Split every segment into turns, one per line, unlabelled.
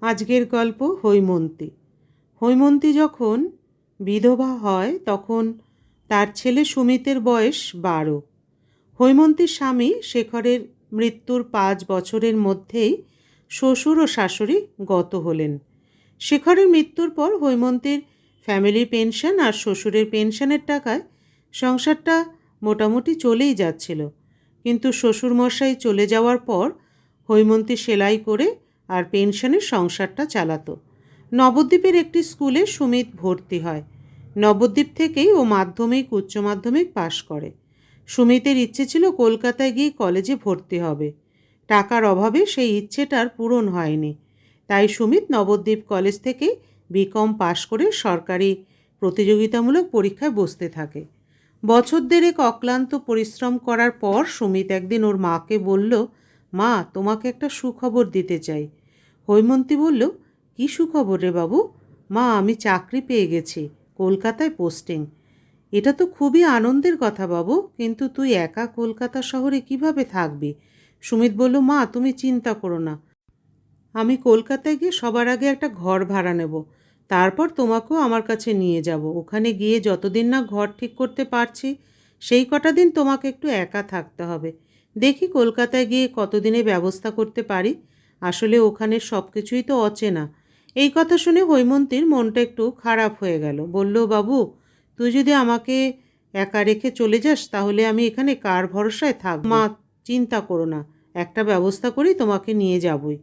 আজকের গল্প হৈমন্তী। হৈমন্তী যখন বিধবা হয় তখন তার ছেলে সুমিতের বয়স 12। হৈমন্তীর স্বামী শেখরের মৃত্যুর 5 বছরের মধ্যেই শ্বশুর ও শাশুড়ি গত হলেন। শেখরের মৃত্যুর পর হৈমন্তীর ফ্যামিলি পেনশন আর শ্বশুরের পেনশনের টাকায় সংসারটা মোটামুটি চলেই যাচ্ছিল। কিন্তু শ্বশুরমশাই চলে যাওয়ার পর হৈমন্তী সেলাই করে আর পেনশনের সংসারটা চালাতো। নবদ্বীপের একটি স্কুলে সুমিত ভর্তি হয়। নবদ্বীপ থেকেই ও মাধ্যমিক উচ্চ মাধ্যমিক পাশ করে। সুমিতের ইচ্ছে ছিল কলকাতায় গিয়ে কলেজে ভর্তি হবে। টাকার অভাবে সেই ইচ্ছেটার পূরণ হয়নি। তাই সুমিত নবদ্বীপ কলেজ থেকে বিকম পাশ করে সরকারি প্রতিযোগিতামূলক পরীক্ষায় বসতে থাকে। বছর দেড়েক অক্লান্ত পরিশ্রম করার পর সুমিত একদিন ওর মাকে বলল, মা, তোমাকে একটা সুখবর দিতে চাই। হৈমন্তী বলল, কী সুখবর রে বাবু? মা, আমি চাকরি পেয়ে গেছি, কলকাতায় পোস্টিং। এটা তো খুবই আনন্দের কথা বাবু, কিন্তু তুই একা কলকাতা শহরে কিভাবে থাকবি? সুমিত বলল, মা, তুমি চিন্তা করো না, আমি কলকাতায় গিয়ে সবার আগে একটা ঘর ভাড়া নেব, তারপর তোমাকেও আমার কাছে নিয়ে যাব। ওখানে গিয়ে যতদিন না ঘর ঠিক করতে পারছি সেই কটা দিন তোমাকে একটু একা থাকতে হবে। দেখি কলকাতায় গিয়ে কতদিনে ব্যবস্থা করতে পারি। আসলে ওখানে সব কিছুই তো অচেনা। এই কথা শুনে হৈমন্তীর মনটা একটু খারাপ হয়ে গেল। বলল, বাবু, তুই যদি আমাকে একা রেখে চলে যাস তাহলে আমি এখানে কার ভরসায় থাকব? মা, চিন্তা করো না, একটা ব্যবস্থা করি, তোমাকে নিয়ে যাবই।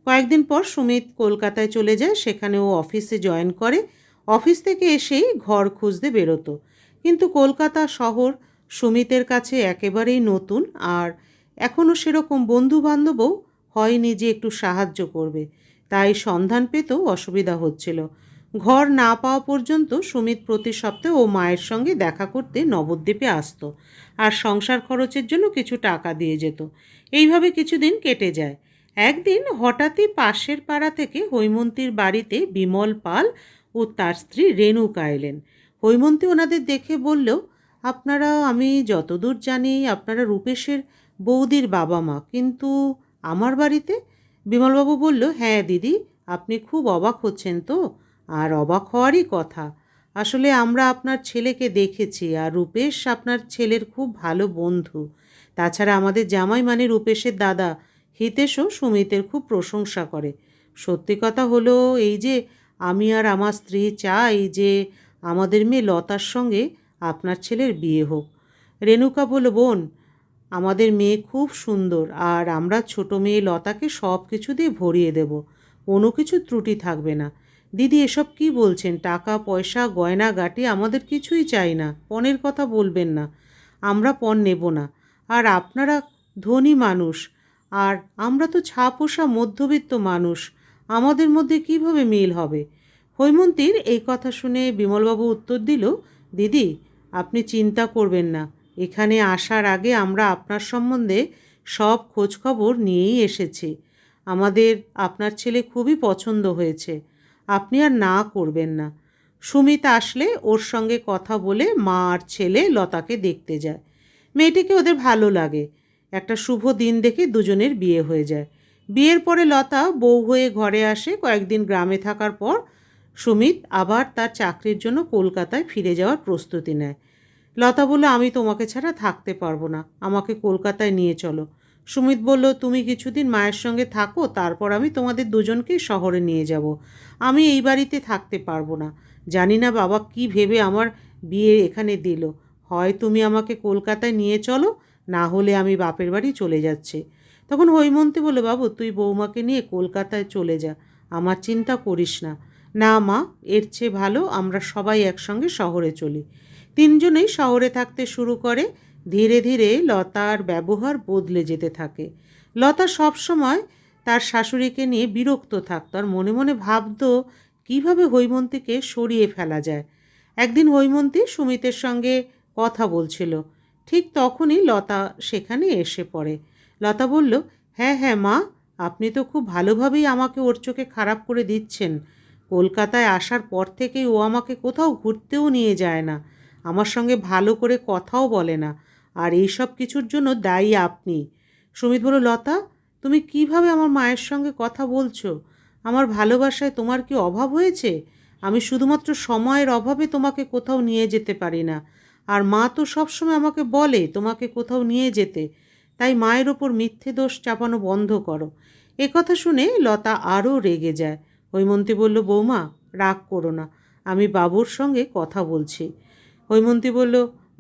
কয়েকদিন পর সুমিত কলকাতায় চলে যায়। সেখানে ও অফিসে জয়েন করে। অফিস থেকে এসেই ঘর খুঁজতে বেরোতো। কিন্তু কলকাতা শহর সুমিতের কাছে একেবারেই নতুন, আর এখনও সেরকম বন্ধুবান্ধবও হয়নি যে একটু সাহায্য করবে। তাই সন্ধান পেতেও অসুবিধা হচ্ছিল। ঘর না পাওয়া পর্যন্ত সুমিত প্রতি সপ্তাহে ও মায়ের সঙ্গে দেখা করতে নবদ্বীপে আসতো, আর সংসার খরচের জন্য কিছু টাকা দিয়ে যেত। এইভাবে কিছুদিন কেটে যায়। একদিন হঠাৎই পাশের পাড়া থেকে হৈমন্তীর বাড়িতে বিমল পাল ও তার স্ত্রী রেণুকা এলেন। হৈমন্তী ওনাদের দেখে বলল, আপনারা, আমি যতদূর জানি আপনারা রূপেশের বৌদির বাবা মা, কিন্তু আমার বাড়িতে? বিমলবাবু বলল, হ্যাঁ দিদি, আপনি খুব অবাক হচ্ছেন তো? আর অবাক হওয়ারই কথা। আসলে আমরা আপনার ছেলেকে দেখেছি, আর রূপেশ আপনার ছেলের খুব ভালো বন্ধু। তাছাড়া আমাদের জামাই মানে রূপেশের দাদা হিতেশও সুমিতের খুব প্রশংসা করে। সত্যি কথা হলো এই যে, আমি আর আমার স্ত্রী চাই যে আমাদের মেয়ে লতার সঙ্গে আপনার ছেলের বিয়ে হোক। রেণুকা বলল, বোন, আমাদের মেয়ে খুব সুন্দর, আর আমরা ছোট মেয়ে লতাকে সব কিছু দিয়ে ভরিয়ে দেব, কোনো কিছু ত্রুটি থাকবে না। দিদি, এসব কি বলছেন? টাকা পয়সা গয়না গাটি আমাদের কিছুই চাই না, পণের কথা বলবেন না, আমরা পণ নেব না। আর আপনারা ধনী মানুষ, আর আমরা তো ছাপোষা মধ্যবিত্ত মানুষ, আমাদের মধ্যে কিভাবে মিল হবে? হৈমন্তীর এই কথা শুনে বিমলবাবু উত্তর দিল, দিদি, আপনি চিন্তা করবেন না, এখানে আসার আগে আমরা আপনার সম্বন্ধে সব খোঁজখবর নিয়েই এসেছি। আমাদের আপনার ছেলে খুবই পছন্দ হয়েছে, আপনি আর না করবেন না। সুমিত আসলে ওর সঙ্গে কথা বলে মা আর ছেলে লতাকে দেখতে যায়। মেয়েটিকে ওদের ভালো লাগে। একটা শুভ দিন দেখে দুজনের বিয়ে হয়ে যায়। বিয়ের পরে লতা বউ হয়ে ঘরে আসে। কয়েকদিন গ্রামে থাকার পর সুমিত আবার তার চাকরির জন্য কলকাতায় ফিরে যাওয়ার প্রস্তুতি নেয়। লতা বলল, আমি তোমাকে ছাড়া থাকতে পারবো না, আমাকে কলকাতায় নিয়ে চলো। সুমিত বলল, তুমি কিছুদিন মায়ের সঙ্গে থাকো, তারপর আমি তোমাদের দুজনকেই শহরে নিয়ে যাব। আমি এই বাড়িতে থাকতে পারবো না। জানি না বাবা কি ভেবে আমার বিয়ে এখানে দিল। হয় তুমি আমাকে কলকাতায় নিয়ে চলো, না হলে আমি বাপের বাড়ি চলে যাচ্ছি। তখন হৈমন্তী বলল, বাবু, তুই বৌমাকে নিয়ে কলকাতায় চলে যা, আমার চিন্তা করিস না। না মা, এর চেয়ে ভালো আমরা সবাই একসঙ্গে শহরে চলি। তিনজনেই শহরে থাকতে শুরু করে। ধীরে ধীরে লতার ব্যবহার বদলে যেতে থাকে। লতা সবসময় তার শাশুড়িকে নিয়ে বিরক্ত থাকত, আর মনে মনে ভাবত কীভাবে হৈমন্তীকে সরিয়ে ফেলা যায়। একদিন হৈমন্তী সুমিতের সঙ্গে কথা বলছিল। ঠিক তখনই লতা সেখানে এসে পড়ে। লতা বলল, হ্যাঁ হ্যাঁ মা, আপনি তো খুব ভালোভাবেই আমাকে ওর চোখে খারাপ করে দিচ্ছেন। কলকাতায় আসার পর থেকেই ও আমাকে কোথাও ঘুরতেও নিয়ে যায় না, আমার সঙ্গে ভালো করে কথাও বলে না, আর এই সব কিছুর জন্য দায়ী আপনি। সুমিত বলল, লতা, তুমি কিভাবে আমার মায়ের সঙ্গে কথা বলছো? আমার ভালোবাসায় তোমার কি অভাব হয়েছে? আমি শুধুমাত্র সময়ের অভাবে তোমাকে কোথাও নিয়ে যেতে পারি না। আর মা তো সবসময় আমাকে বলে তোমাকে কোথাও নিয়ে যেতে। তাই মায়ের ওপর মিথ্যে দোষ চাপানো বন্ধ করো। এ কথা শুনে লতা আরও রেগে যায়। হৈমন্তী বলল, বৌমা রাগ করো না, আমি বাবুর সঙ্গে কথা বলছি। হৈমন্তী বলল,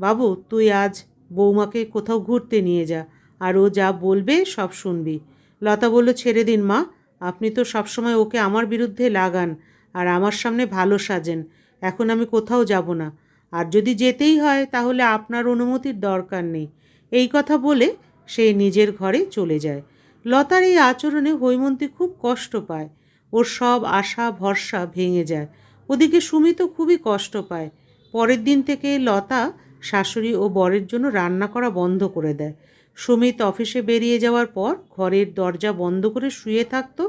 বাবু তুই আজ বৌমাকে কোথাও ঘুরতে নিয়ে যা, আর ও যা বলবে সব শুনবি। লতা বলল, ছেড়ে দিন মা, আপনি তো সবসময় ওকে আমার বিরুদ্ধে লাগান আর আমার সামনে ভালো সাজেন। এখন আমি কোথাও যাব না, আর যদি যেতেই হয় তাহলে আপনার অনুমতির দরকার নেই। এই কথা বলে সে নিজের ঘরে চলে যায়। লতার এই আচরণে হৈমন্তী খুব কষ্ট পায়। ওর সব আশা ভরসা ভেঙে যায়। ওদিকে সুমিতও খুবই কষ্ট পায়। পরের দিন থেকে লতা শাশুড়ি ও বরের জন্য রান্না করা বন্ধ করে দেয়। সুমিত অফিসে বেরিয়ে যাওয়ার পর ঘরের দরজা বন্ধ করে শুয়ে থাকতো,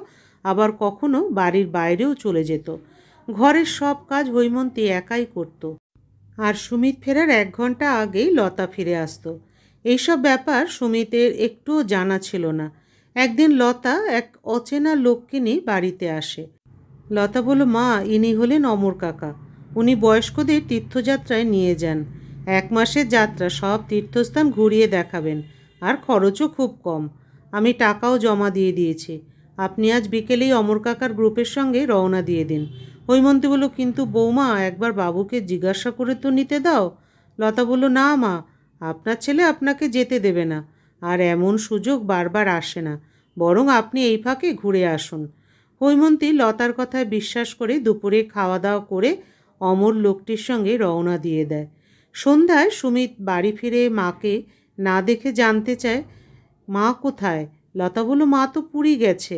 আবার কখনো বাড়ির বাইরেও চলে যেত। ঘরের সব কাজ হৈমন্তী একাই করত, আর সুমিত ফেরার 1 ঘন্টা আগেই লতা ফিরে আসতো। এইসব ব্যাপার সুমিতের একটুও জানা ছিল না। একদিন লতা এক অচেনা লোককে নিয়ে বাড়িতে আসে। লতা বলল, মা ইনি হলেন অমর কাকা। উনি বয়স্কদের তীর্থযাত্রায় নিয়ে যান। 1 মাসের যাত্রা, সব তীর্থস্থান ঘুরিয়ে দেখাবেন, আর খরচও খুব কম। আমি টাকাও জমা দিয়ে দিয়েছি। আপনি আজ বিকেলেই অমর কাকার গ্রুপের সঙ্গে রওনা দিয়ে দিন। হৈমন্তী বলল, কিন্তু বৌমা একবার বাবুকে জিজ্ঞাসা করে তো নিতে দাও। লতা বলল, না মা, আপনার ছেলে আপনাকে যেতে দেবে না, আর এমন সুযোগ বারবার আসে না, বরং আপনি এই ফাঁকে ঘুরে আসুন। হৈমন্তী লতার কথায় বিশ্বাস করে দুপুরে খাওয়া দাওয়া করে অমর লোকটির সঙ্গে রওনা দিয়ে দেয়। সন্ধ্যায় সুমিত বাড়ি ফিরে মাকে না দেখে জানতে চায়, মা কোথায়? লতা বলল, মা তো পুরী গেছে।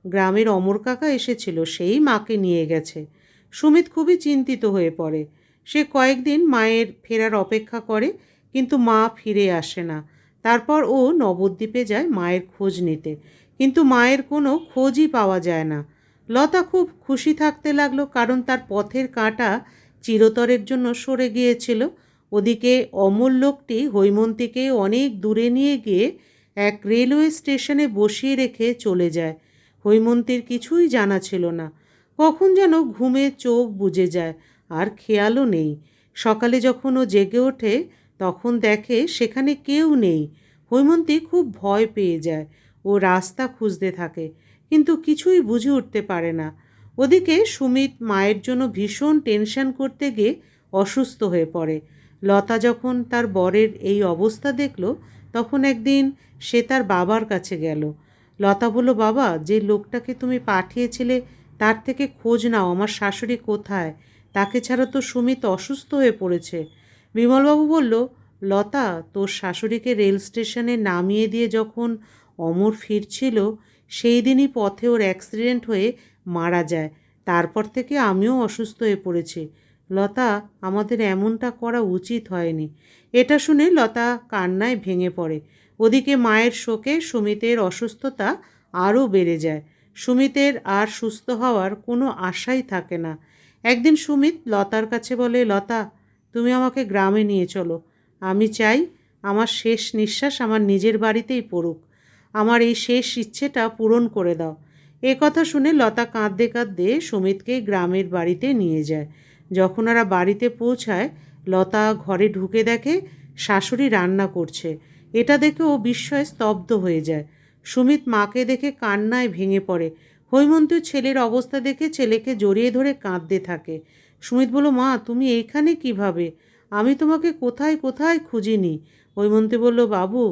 গ্রামের অমর কাকা এসেছিল, সেই মাকে নিয়ে গেছে। সুমিত খুবই চিন্তিত হয়ে পড়ে। সে কয়েকদিন মায়ের ফেরার অপেক্ষা করে, কিন্তু মা ফিরে আসে না। তারপর ও নবদ্বীপে যায় মায়ের খোঁজ নিতে, কিন্তু মায়ের কোনো খোঁজই পাওয়া যায় না। লতা খুব খুশি থাকতে লাগলো, কারণ তার পথের কাঁটা চিরতরের জন্য সরে গিয়েছিল। ওদিকে অমর লোকটি হৈমন্তীকে অনেক দূরে নিয়ে গিয়ে এক রেলওয়ে স্টেশনে বসিয়ে রেখে চলে যায়। হৈমন্তীর কিছুই জানা ছিল না। কখন যেন ঘুমে চোখ বুজে যায়, আর খেয়ালও নেই। সকালে যখন ও জেগে ওঠে তখন দেখে সেখানে কেউ নেই। হৈমন্তী খুব ভয় পেয়ে যায়। ও রাস্তা খুঁজতে থাকে, কিন্তু কিছুই বুঝে উঠতে পারে না। ওদিকে সুমিত মায়ের জন্য ভীষণ টেনশন করতে গিয়ে অসুস্থ হয়ে পড়ে। লতা যখন তার বরের এই অবস্থা দেখল, তখন একদিন সে তার বাবার কাছে গেল। লতা বলল, বাবা, যে লোকটাকে তুমি পাঠিয়েছিলে তার থেকে খোঁজ নাও, আমার শাশুড়ি কোথায়? তাকে ছাড়া তো সুমিত অসুস্থ হয়ে পড়েছে। বিমলবাবু বলল, লতা, তোর শাশুড়িকে রেল স্টেশনে নামিয়ে দিয়ে যখন অমর ফিরছিল, সেই দিনই পথে ওর অ্যাক্সিডেন্ট হয়ে মারা যায়। তারপর থেকে আমিও অসুস্থ হয়ে পড়েছি। লতা, আমাদের এমনটা করা উচিত হয়নি। এটা শুনে লতা কান্নায় ভেঙে পড়ে। ওদিকে মায়ের শোকে সুমিতের অসুস্থতা আরও বেড়ে যায়। সুমিতের আর সুস্থ হওয়ার কোনো আশাই থাকে না। একদিন সুমিত লতার কাছে বলে, লতা, তুমি আমাকে গ্রামে নিয়ে চলো। আমি চাই আমার শেষ নিঃশ্বাস আমার নিজের বাড়িতেই পড়ুক। আমার এই শেষ ইচ্ছেটা পূরণ করে দাও। এ কথা শুনে লতা কাঁদতে কাঁদতে সুমিতকে গ্রামের বাড়িতে নিয়ে যায়। যখন ওরা বাড়িতে পৌঁছায়, লতা ঘরে ঢুকে দেখে শাশুড়ি রান্না করছে। এটা দেখে ও বিস্ময়ে স্তব্ধ হয়ে যায়। সুমিত মাকে দেখে কান্নায় ভেঙে পড়ে। হৈমন্তী ছেলের অবস্থা দেখে ছেলেকে জড়িয়ে ধরে কাঁদতে থাকে। সুমিত বলল, মা, তুমি এইখানে কিভাবে? আমি তোমাকে কোথায় কোথায় খুঁজিনি। হৈমন্তী বলল, বাবু,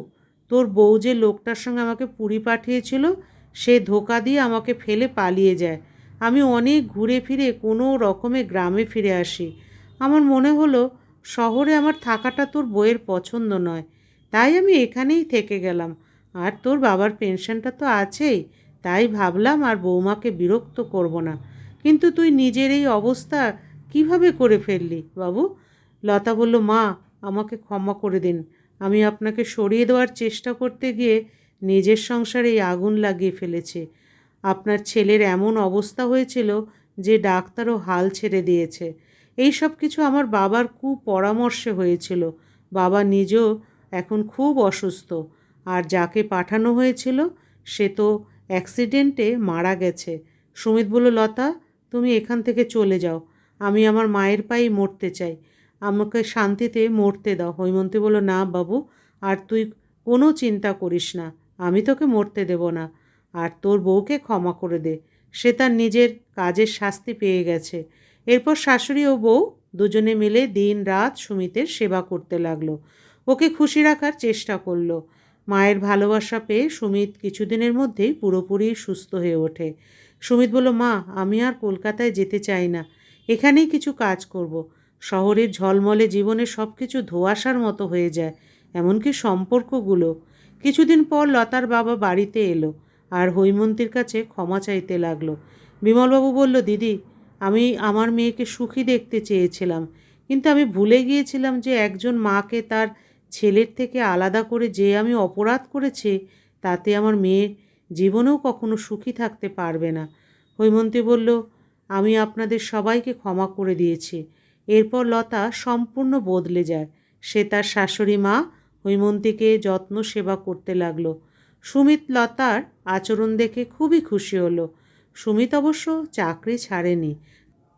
তোর বউ যে লোকটার সঙ্গে আমাকে পুরী পাঠিয়েছিল, সে ধোকা দিয়ে আমাকে ফেলে পালিয়ে যায়। আমি অনেক ঘুরে ফিরে কোনো রকমে গ্রামে ফিরে আসি। আমার মনে হলো শহরে আমার থাকাটা তোর বউয়ের পছন্দ নয়, তাই আমি এখানেই থেকে গেলাম। আর তোর বাবার পেনশনটা তো আছেই, তাই ভাবলাম আর বৌমাকে বিরক্ত করব না। কিন্তু তুই নিজের এই অবস্থা কিভাবে করে ফেললি বাবু? লতা বলল, মা, আমাকে ক্ষমা করে দিন। আমি আপনাকে সরিয়ে দেওয়ার চেষ্টা করতে গিয়ে নিজের সংসারে এই আগুন লাগিয়ে ফেলেছি। আপনার ছেলের এমন অবস্থা হয়েছিল যে ডাক্তারও হাল ছেড়ে দিয়েছে। এই সব কিছু আমার বাবার কুপরামর্শে হয়েছিল। বাবা নিজেও এখন খুব অসুস্থ, আর যাকে পাঠানো হয়েছিল সে তো অ্যাক্সিডেন্টে মারা গেছে। সুমিত বলল, লতা, তুমি এখান থেকে চলে যাও। আমি আমার মায়ের পায়েই মরতে চাই। আমাকে শান্তিতে মরতে দাও। হৈমন্তী বলল, না বাবু, আর তুই কোনো চিন্তা করিস না। আমি তোকে মরতে দেব না। আর তোর বউকে ক্ষমা করে দে। সে তার নিজের কাজের শাস্তি পেয়ে গেছে। এরপর শাশুড়ি ও বউ দুজনে মিলে দিন রাত সুমিতের সেবা করতে লাগলো। ওকে খুশি রাখার চেষ্টা করলো। মায়ের ভালোবাসা পেয়ে সুমিত কিছুদিনের মধ্যেই পুরোপুরি সুস্থ হয়ে ওঠে। সুমিত বলল, মা, আমি আর কলকাতায় যেতে চাই না। এখানেই কিছু কাজ করব। শহরের ঝলমলে জীবনে সব কিছু ধোঁয়াশার মতো হয়ে যায়, এমনকি সম্পর্কগুলো। কিছুদিন পর লতার বাবা বাড়িতে এলো আর হৈমন্তীর কাছে ক্ষমা চাইতে লাগলো। বিমলবাবু বলল, দিদি, আমি আমার মেয়েকে সুখী দেখতে চেয়েছিলাম, কিন্তু আমি ভুলে গিয়েছিলাম যে একজন মাকে তার ছেলের থেকে আলাদা করে যে আমি অপরাধ করেছি, তাতে আমার মেয়ে জীবনেও কখনো সুখী থাকতে পারবে না। হৈমন্তী বলল, আমি আপনাদের সবাইকে ক্ষমা করে দিয়েছি। এরপর লতা সম্পূর্ণ বদলে যায়। সে তার শাশুড়ি মা হৈমন্তীকে যত্ন সেবা করতে লাগলো। সুমিত লতার আচরণ দেখে খুবই খুশি হলো। সুমিত অবশ্য চাকরি ছাড়েনি,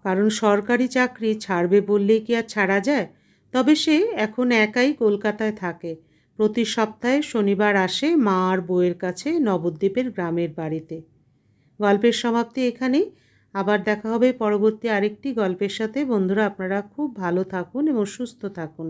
কারণ সরকারি চাকরি ছাড়বে বললেই কি আর ছাড়া যায়। তবে সে এখন একাই কলকাতায় থাকে। প্রতি সপ্তাহে শনিবার আসে মা আর বউয়ের কাছে নবদ্বীপের গ্রামের বাড়িতে। গল্পের সমাপ্তি এখানেই। আবার দেখা হবে পরবর্তী আরেকটি গল্পের সাথে। বন্ধুরা, আপনারা খুব ভালো থাকুন এবং সুস্থ থাকুন।